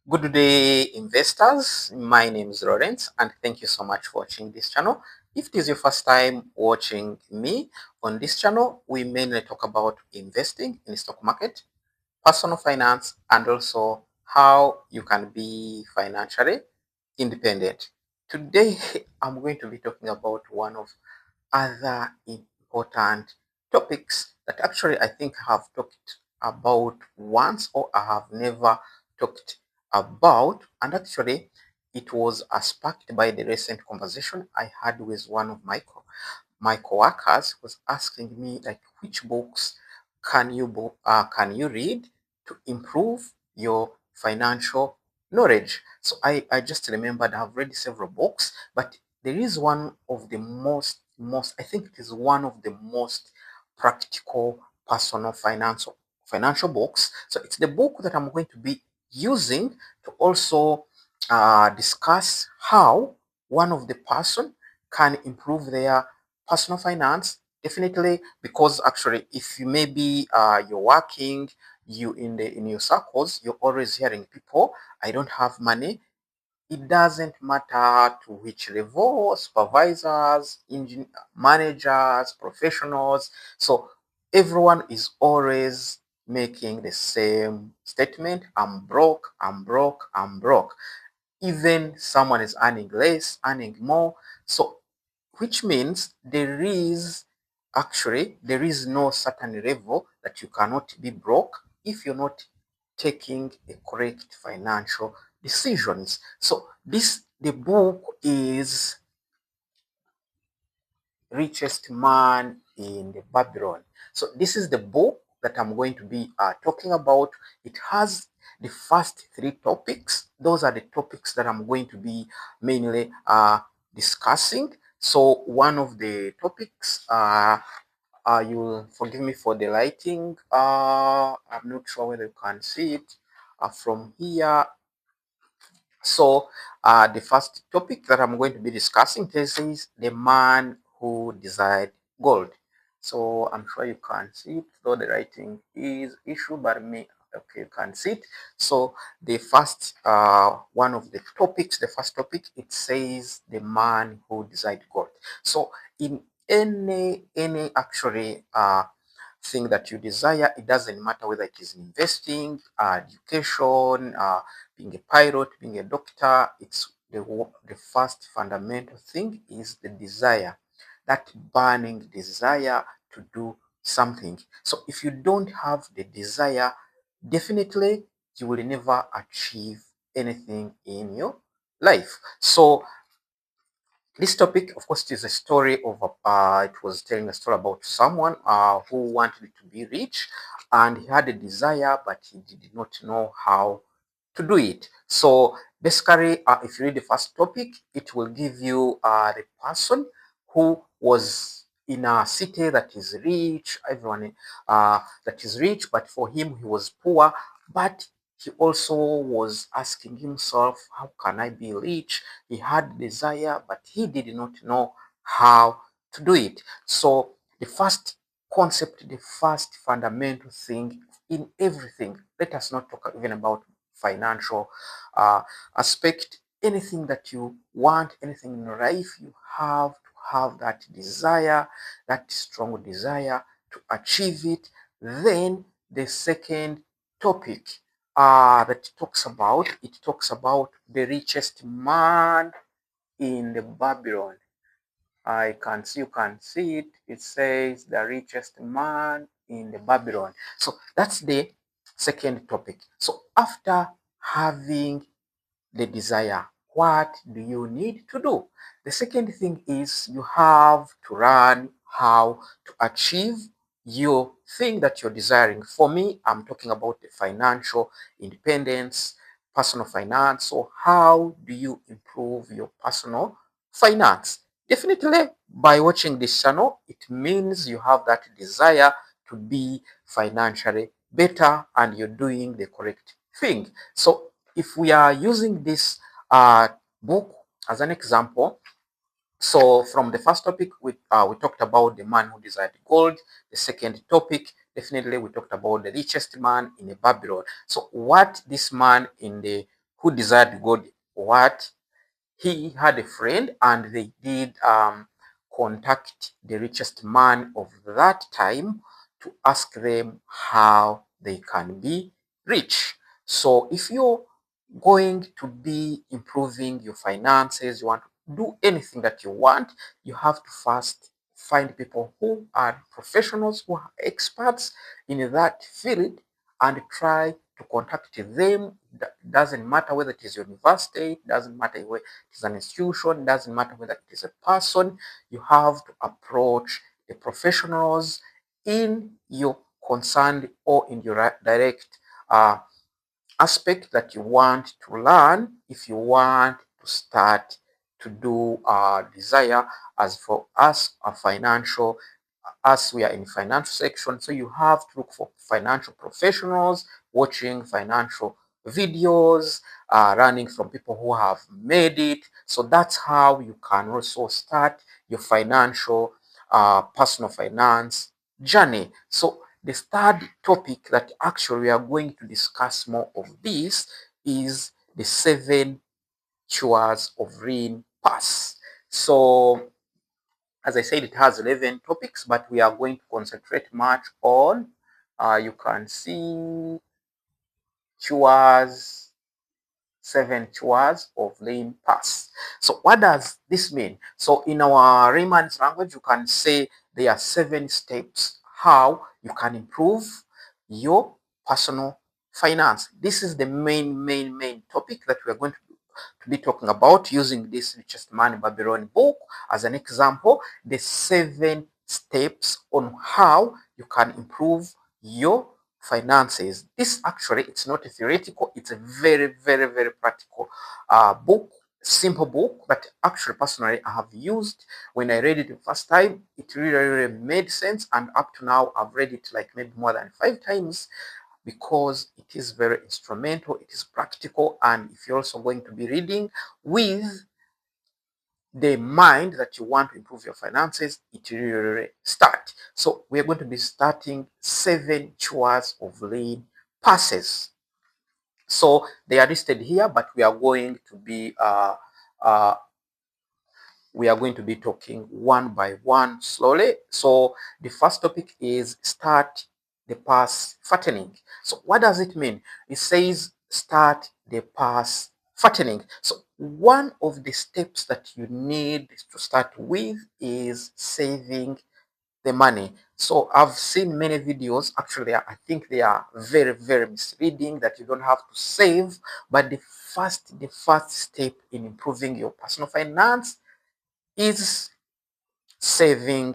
Good day, investors. My name is Lawrence, and thank you so much for watching this channel. If it is your first time watching me on this channel, we mainly talk about investing in the stock market, personal finance, and also how you can be financially independent. Today, I'm going to be talking about one of other important topics that actually I think I have talked about once or I have never talked about, and actually it was sparked by the recent conversation I had with one of my coworkers was asking me like which books can you read to improve your financial knowledge. So I just remembered I've read several books, but there is one of the most I think it is one of the most practical personal financial books. So it's the book that I'm going to be using to also discuss how one of the person can improve their personal finance. Definitely, because actually if you maybe you're working, you in your circles, you're always hearing people, I don't have money. It doesn't matter to which level, supervisors, managers, professionals. So everyone is always making the same statement: I'm broke, I'm broke, I'm broke. Even someone is earning less, earning more. So which means there is no certain level that you cannot be broke if you're not taking a correct financial decisions. So the book is Richest Man in the Babylon. So this is the book that I'm going to be talking about. It has the first three topics. Those are the topics that I'm going to be mainly discussing. So one of the topics, you'll forgive me for the lighting. I'm not sure whether you can see it from here. So, the first topic that I'm going to be discussing this is the man who desired gold. So, I'm sure you can see it, though the writing is issue, but me, okay, you can see it. So, the first one of the topics, the first topic, it says the man who desired gold. So, in any actually thing that you desire, it doesn't matter whether it is investing, education, being a pilot, being a doctor. It's the first fundamental thing is the desire, that burning desire to do something. So if you don't have the desire, definitely you will never achieve anything in your life. So this topic, of course, is a story of it was telling a story about someone who wanted to be rich, and he had a desire, but he did not know how to do it. So basically, if you read the first topic, it will give you the person who was in a city that is rich, everyone that is rich, but for him, he was poor. But he also was asking himself, how can I be rich? He had desire, but he did not know how to do it. So the first concept, the first fundamental thing in everything, let us not talk even about financial uh, aspect. Anything that you want, anything in life, you have to have that desire, that strong desire to achieve it. Then the second topic it talks about the richest man in the Babylon. You can see it. It says the richest man in the Babylon. So that's the second topic. So after having the desire, what do you need to do? The second thing is you have to learn how to achieve your thing that you're desiring. For me, I'm talking about the financial independence, personal finance. So how do you improve your personal finance? Definitely by watching this channel, it means you have that desire to be financially better and you're doing the correct thing. So if we are using this book as an example, so from the first topic, we talked about the man who desired gold. The second topic, definitely we talked about the richest man in the Babylon. So what this man in the who desired God what? He had a friend and they did contact the richest man of that time to ask them how they can be rich. So if you're going to be improving your finances, you want to do anything that you want, you have to first find people who are professionals, who are experts in that field, and try to contact them. Doesn't matter whether it is university, doesn't matter whether it is an institution, doesn't matter whether it is a person. You have to approach the professionals in your concerned or in your direct uh, aspect that you want to learn if you want to start to do desire. As for us, a financial, as we are in financial section, so you have to look for financial professionals, watching financial videos, learning from people who have made it. So that's how you can also start your financial personal finance journey. So the third topic that actually we are going to discuss more of this is the 7 chores of Rain Pass. So as I said, it has 11 topics, but we are going to concentrate much on, you can see chores, 7 chores of Rain Pass. So what does this mean? So in our Rayman's language, you can say there are 7 steps how you can improve your personal finance. This is the main topic that we are going to be talking about using this Richest Man in Babylon book as an example, the 7 steps on how you can improve your finances. This actually, it's not a theoretical, it's a very practical book, simple book that actually personally I have used. When I read it the first time, it really made sense, and up to now I've read it like maybe more than 5 times because it is very instrumental, it is practical, and if you're also going to be reading with the mind that you want to improve your finances, it really start. So we're going to be starting 7 chores of Rain Passes. So they are listed here, but we are going to be talking one by one slowly. So the first topic is start the pass fattening. So what does it mean? It says start the pass fattening. So one of the steps that you need to start with is saving the money. So I've seen many videos, actually I think they are very misleading, that you don't have to save, but the first step in improving your personal finance is saving.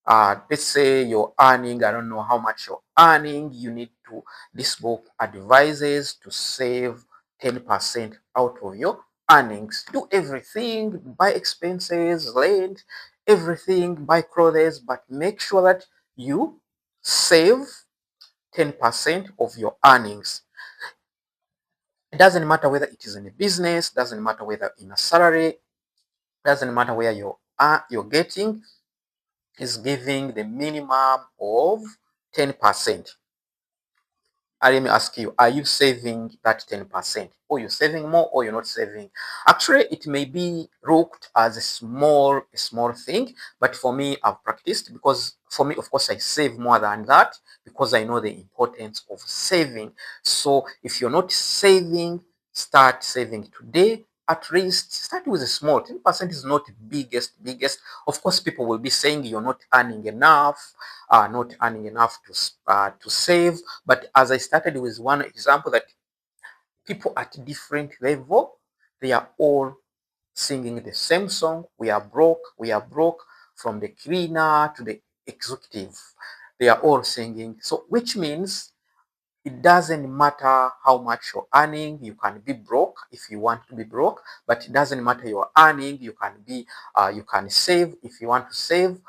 Let's say you're earning, I don't know how much you're earning, you need to, this book advises to save 10% out of your earnings. Do everything, buy expenses, rent, everything, buy clothes, but make sure that you save 10% of your earnings. It doesn't matter whether it is in a business, doesn't matter whether in a salary, doesn't matter where you're getting, is giving the minimum of 10%. Let me ask you, are you saving that 10%? Or you're saving more or you're not saving? Actually, it may be looked as a small thing, but for me, I've practiced, because for me, of course, I save more than that because I know the importance of saving. So if you're not saving, start saving today. At least start with a small 10% is not biggest. Of course, people will be saying you're not earning enough, to save. But as I started with one example, that people at different level, they are all singing the same song. We are broke, from the cleaner to the executive. They are all singing. So which means it doesn't matter how much you're earning, you can be broke if you want to be broke, but it doesn't matter you're earning, you can save if you want to save.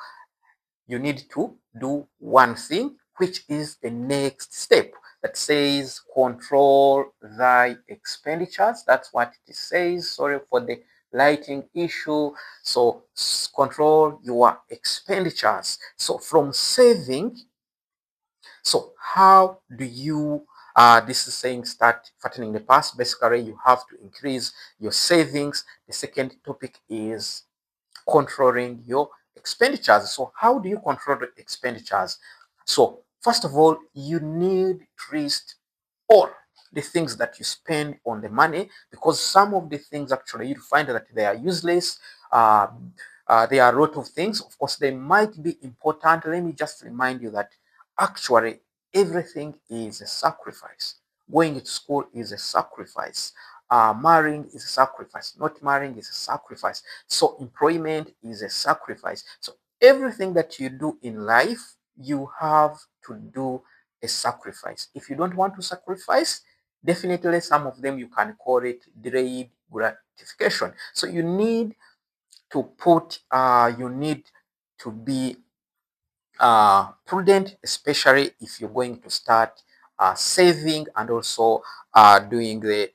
You need to do one thing, which is the next step that says control thy expenditures. That's what it says. Sorry for the lighting issue. So control your expenditures. So from saving, so how do you This is saying start fattening the past. Basically, you have to increase your savings. The second topic is controlling your expenditures. So how do you control the expenditures? So first of all, you need to list all the things that you spend on the money, because some of the things actually you find that they are useless. Uh, there are a lot of things. Of course, they might be important. Let me just remind you that actually everything is a sacrifice. Going to school is a sacrifice. Marrying is a sacrifice. Not marrying is a sacrifice. So employment is a sacrifice. So everything that you do in life, you have to do a sacrifice. If you don't want to sacrifice, definitely some of them you can call it delayed gratification. So you need you need to be prudent, especially if you're going to start saving and also doing the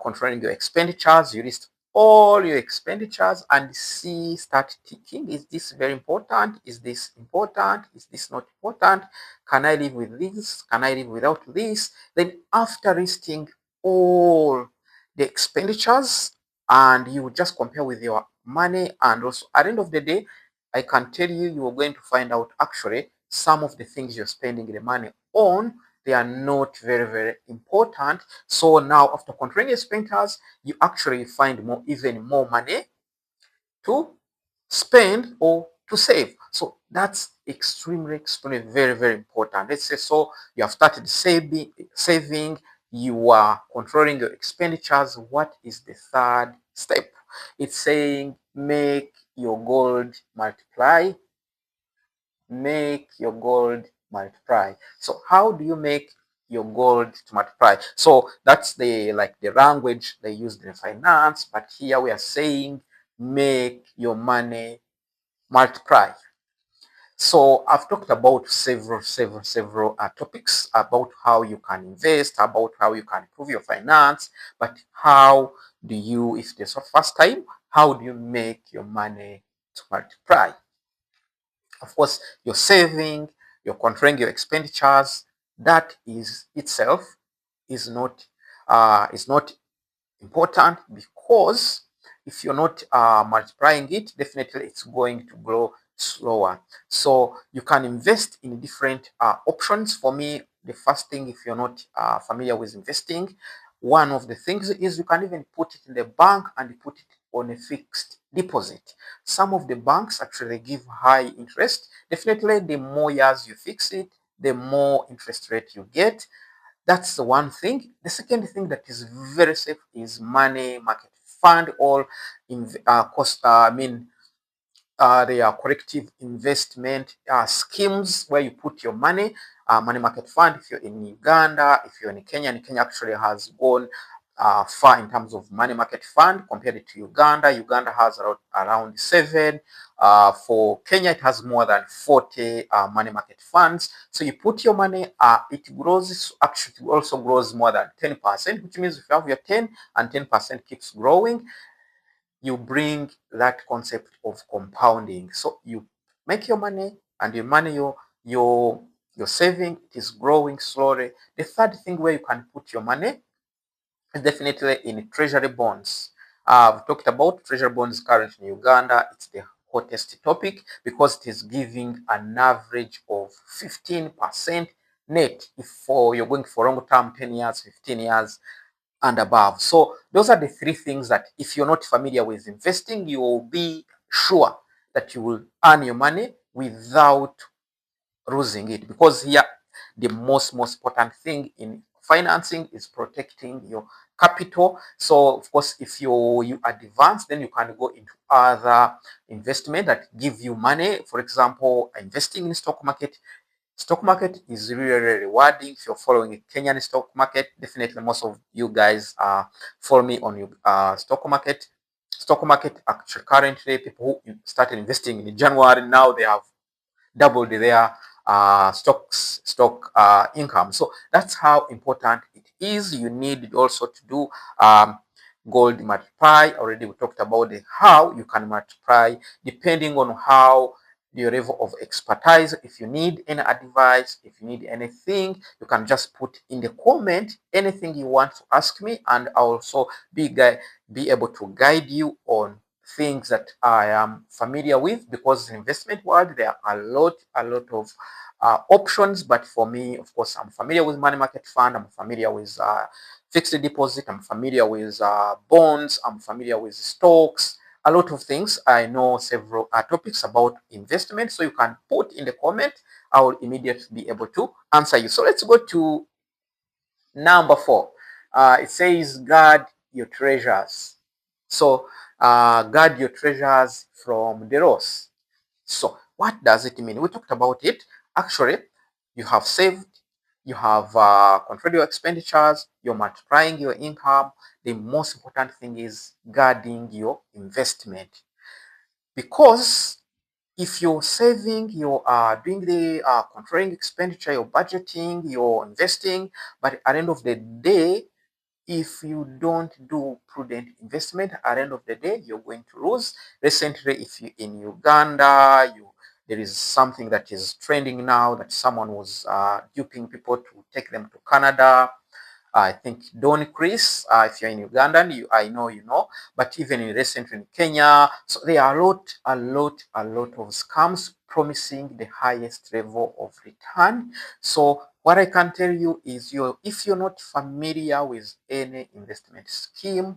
controlling your expenditures. You list all your expenditures and start ticking. Is this very important? Is this important? Is this not important? Can I live with this? Can I live without this? Then after listing all the expenditures, and you just compare with your money, and also at the end of the day, I can tell you, you are going to find out actually some of the things you're spending the money on, they are not very, very important. So now after controlling expenditures, you actually find even more money to spend or to save. So that's extremely very, very important. Let's say so you have started saving, you are controlling your expenditures. What is the third step? It's saying make your gold multiply. Make your gold multiply. So how do you make your gold to multiply? So that's the language they use in finance, but here we are saying make your money multiply. So I've talked about several topics about how you can invest, about how you can improve your finance, but how do you, if this is your first time, how do you make your money to multiply? Of course, you're saving, you're controlling your expenditures. That is itself is not important, because if you're not multiplying it, definitely it's going to grow slower. So you can invest in different options. For me, the first thing, if you're not familiar with investing, one of the things is you can even put it in the bank and put it on a fixed deposit. Some of the banks actually give high interest. Definitely, the more years you fix it, the more interest rate you get. That's the one thing. The second thing that is very safe is money market fund, or they are collective investment schemes where you put your money. Money market fund, if you're in Uganda, if you're in Kenya actually has gone far in terms of money market fund compared to Uganda. Uganda has around 7. For Kenya, it has more than 40 money market funds. So you put your money, it grows, actually it also grows more than 10%, which means if you have your 10 and 10% keeps growing, you bring that concept of compounding. So you make your money, and your money you're saving, it is growing slowly. The third thing where you can put your money is definitely in treasury bonds. I've talked about treasury bonds currently in Uganda. It's the hottest topic because it is giving an average of 15% net if you're going for long term, 10 years, 15 years and above. So those are the three things that if you're not familiar with investing, you will be sure that you will earn your money without losing it, because here the most important thing in financing is protecting your capital. So of course, if you advance, then you can go into other investment that give you money. For example, investing in stock market. Stock market is really, really rewarding. If you're following a Kenyan stock market, definitely most of you guys follow me on your stock market. Stock market actually currently, people who started investing in January, now they have doubled their stock income. So that's how important it is. You need also to do gold multiply. Already we talked about how you can multiply depending on how your level of expertise. If you need any advice, if you need anything, you can just put in the comment anything you want to ask me, and I'll also be able to guide you on things that I am familiar with, because in investment world there are a lot of options. But for me, of course, I'm familiar with money market fund, I'm familiar with fixed deposit, I'm familiar with bonds, I'm familiar with stocks, a lot of things. I know several topics about investment, so you can put in the comment. I will immediately be able to answer you. So let's go to number 4. It says guard your treasures. So guard your treasures from the loss. So what does it mean? We talked about it. Actually, you have saved, you have controlled your expenditures, you're multiplying your income. The most important thing is guarding your investment, because if you're saving, you are doing the controlling expenditure, you're budgeting, you're investing, but at the end of the day, if you don't do prudent investment, at the end of the day, you're going to lose. Recently, if you in Uganda, there is something that is trending now, that someone was duping people to take them to Canada. I think Don Chris, if you're in Ugandan, I know you know, but even in recently in Kenya, so there are a lot of scams promising the highest level of return. So what I can tell you is, if you're not familiar with any investment scheme,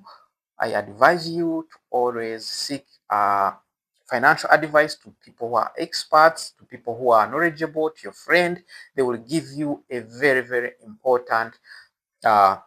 I advise you to always seek financial advice to people who are experts, to people who are knowledgeable, to your friend. They will give you a very, very important uh,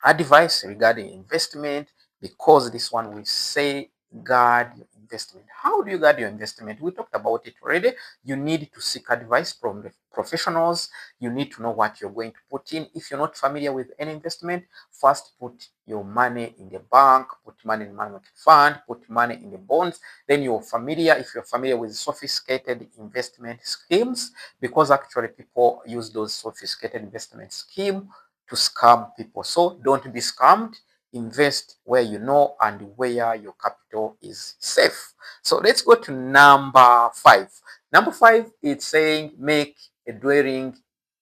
advice regarding investment, because this one will say guard your investment. How do you guard your investment? We talked about it already. You need to seek advice from the professionals. You need to know what you're going to put in. If you're not familiar with any investment, first put your money in the bank, put money in money market fund, put money in the bonds. Then if you're familiar with sophisticated investment schemes, because actually people use those sophisticated investment schemes to scam people. So don't be scammed. Invest where you know and where your capital is safe. So let's go to number 5. Number 5 is saying make a dwelling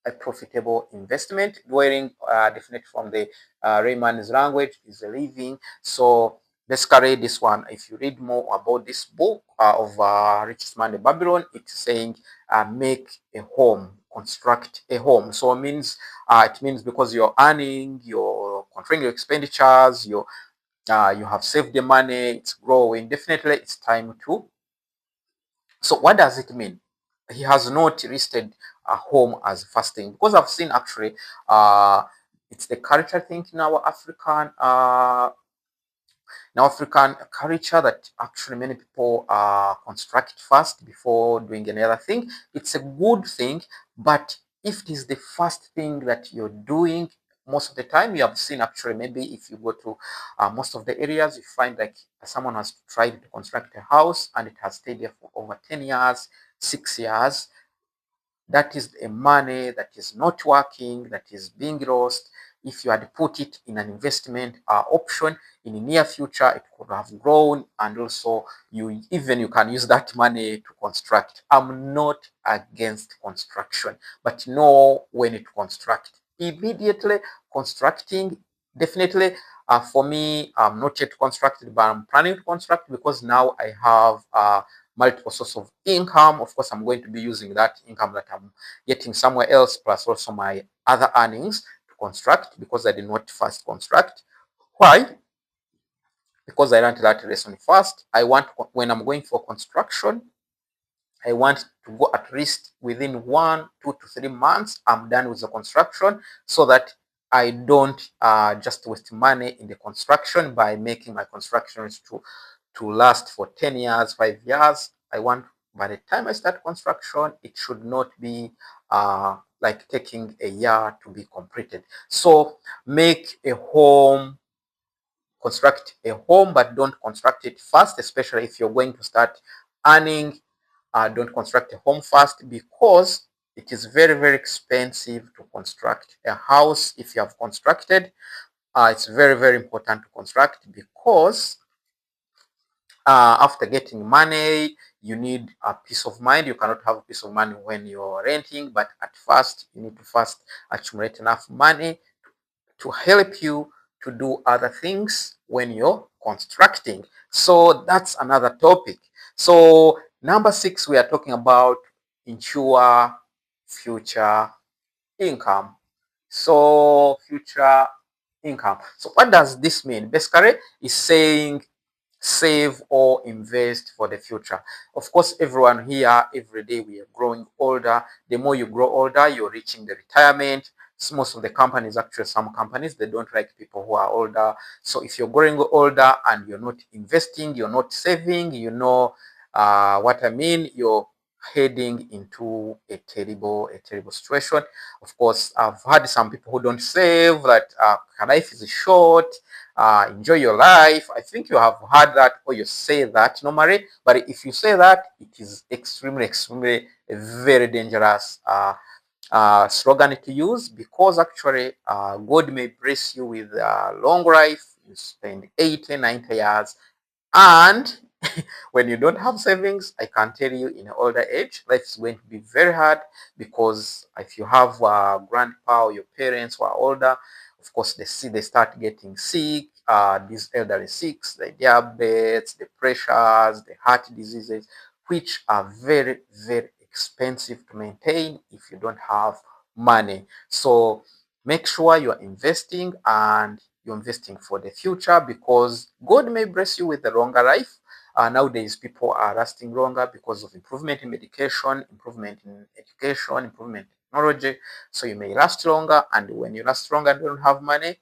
a profitable investment. Dwelling, definitely from the Raymond's language, is a living. So let's carry this one. If you read more about this book of Richest Man in Babylon, it's saying make a home, construct a home. So it means because you're earning, you're controlling your expenditures, you have saved the money, it's growing. Definitely, it's time to. So what does it mean? He has not listed a home as first thing, because I've seen actually it's the cultural thing in our African culture that actually many people construct first before doing any other thing. It's a good thing, but if it is the first thing that you're doing, most of the time you have seen actually, maybe if you go to most of the areas, you find like someone has tried to construct a house and it has stayed there for over 10 years, 6 years. That is a money that is not working, that is being lost. If you had put it in an investment option in the near future, it could have grown, and also you can use that money to construct. I'm not against construction, but know when to construct. Immediately constructing, definitely. For me, I'm not yet constructed, but I'm planning to construct, because now I have multiple source of income. Of course, I'm going to be using that income that I'm getting somewhere else, plus also my other earnings, to construct, because I did not first construct. Why? Because I learned that lesson first. When I'm going for construction, I want to go at least within 1, 2 to 3 months, I'm done with the construction, so that I don't just waste money in the construction by making my constructions to last for 10 years, 5 years. I want, by the time I start construction, it should not be like taking a year to be completed. So construct a home, but don't construct it fast, especially if you're going to start earning. Don't construct a home first, because it is very, very expensive to construct a house. If you have constructed, it's very, very important to construct, because After getting money, you need a peace of mind. You cannot have peace of mind when you're renting, but at first, you need to first accumulate enough money to help you to do other things when you're constructing. So that's another topic. So number 6, we are talking about ensure future income. So future income. So what does this mean? Basically, it's saying save or invest for the future. Of course, everyone here, every day we are growing older. The more you grow older, you're reaching the retirement. So most of the companies, actually some companies, they don't like people who are older. So if you're growing older and you're not investing, you're not saving, you know what I mean, you're heading into a terrible situation. Of course, I've had some people who don't save, that life is short, enjoy your life. I think you have heard that, or you say that normally, but if you say that, it is extremely a very dangerous slogan to use, because actually God may bless you with long life. You spend 80, 90 years, and when you don't have savings, I can tell you, in older age, life is going to be very hard, because if you have grandpa or your parents who are older, of course they start getting sick. These elderly sick, the diabetes, the pressures, the heart diseases, which are very expensive to maintain if you don't have money. So make sure you are investing, and you're investing for the future, because God may bless you with a longer life. Nowadays, people are lasting longer because of improvement in medication, improvement in education, improvement in technology. So you may last longer, and when you last longer and don't have money,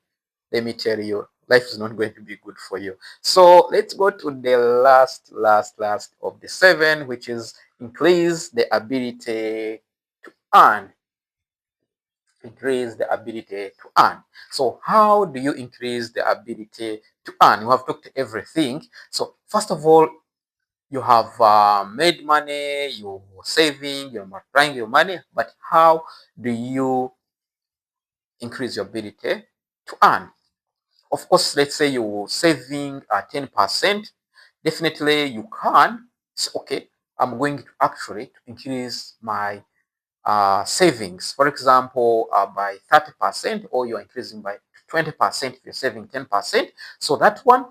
let me tell you, life is not going to be good for you. So let's go to the last of the 7, which is increase the ability to earn. Increase the ability to earn. So how do you increase the ability to earn? You have talked everything. So first of all, you have made money, you're saving, you're multiplying your money, but how do you increase your ability to earn? Of course, let's say you're saving 10%, definitely you can say, okay, I'm going to actually increase my savings, for example, by 30%, or you're increasing by 20% if you're saving 10%. So that one,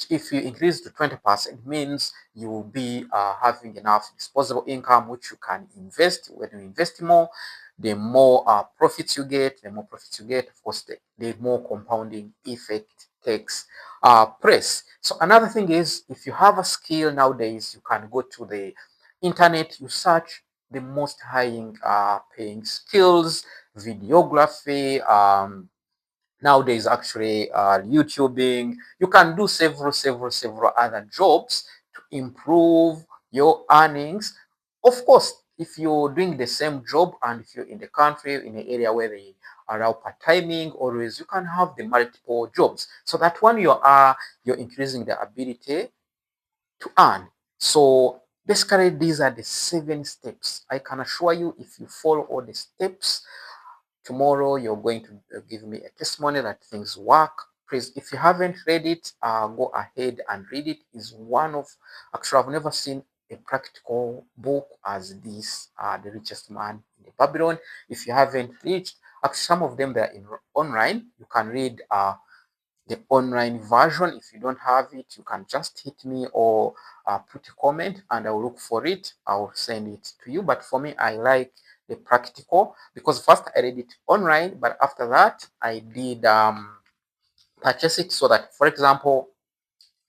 if you increase to 20%, means you will be having enough disposable income which you can invest. When you invest more, the more profits you get. The more profits you get, of course, the more compounding effect takes place. So another thing is, if you have a skill nowadays, you can go to the internet, you search the most high paying skills, videography, nowadays actually YouTubing. You can do several other jobs to improve your earnings. Of course, if you're doing the same job, and if you're in the country, in an area where they allow part-timing, always you can have the multiple jobs. So that one, you're increasing the ability to earn. So basically, these are the 7 steps. I can assure you, if you follow all the steps, tomorrow you're going to give me a testimony that things work. Please, if you haven't read it, go ahead and read it. It's one of, actually, I've never seen a practical book as this, The Richest Man in the Babylon. If you haven't reached, actually, some of them, they're in online. You can read the online version. If you don't have it, you can just hit me, or put a comment, and I'll look for it. I'll send it to you. But for me, I like the practical, because first I read it online, but after that I did purchase it, so that, for example,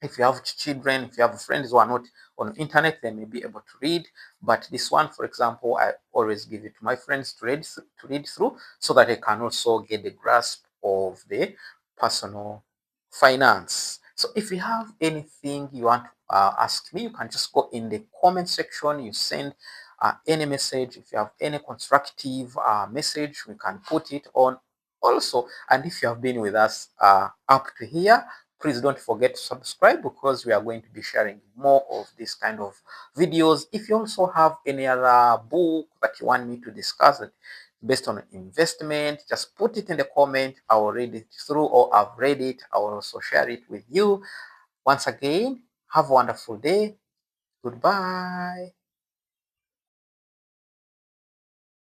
if you have children, if you have friends who are not on internet, they may be able to read. But this one, for example, I always give it to my friends to read through, so that they can also get the grasp of the personal finance. So if you have anything you want to ask me, you can just go in the comment section. You send any message. If you have any constructive message, we can put it on also. And if you have been with us up to here, please don't forget to subscribe, because we are going to be sharing more of this kind of videos. If you also have any other book that you want me to discuss based on investment, just put it in the comment. I will read it through, or I've read it. I will also share it with you. Once again, Have a wonderful day. Goodbye.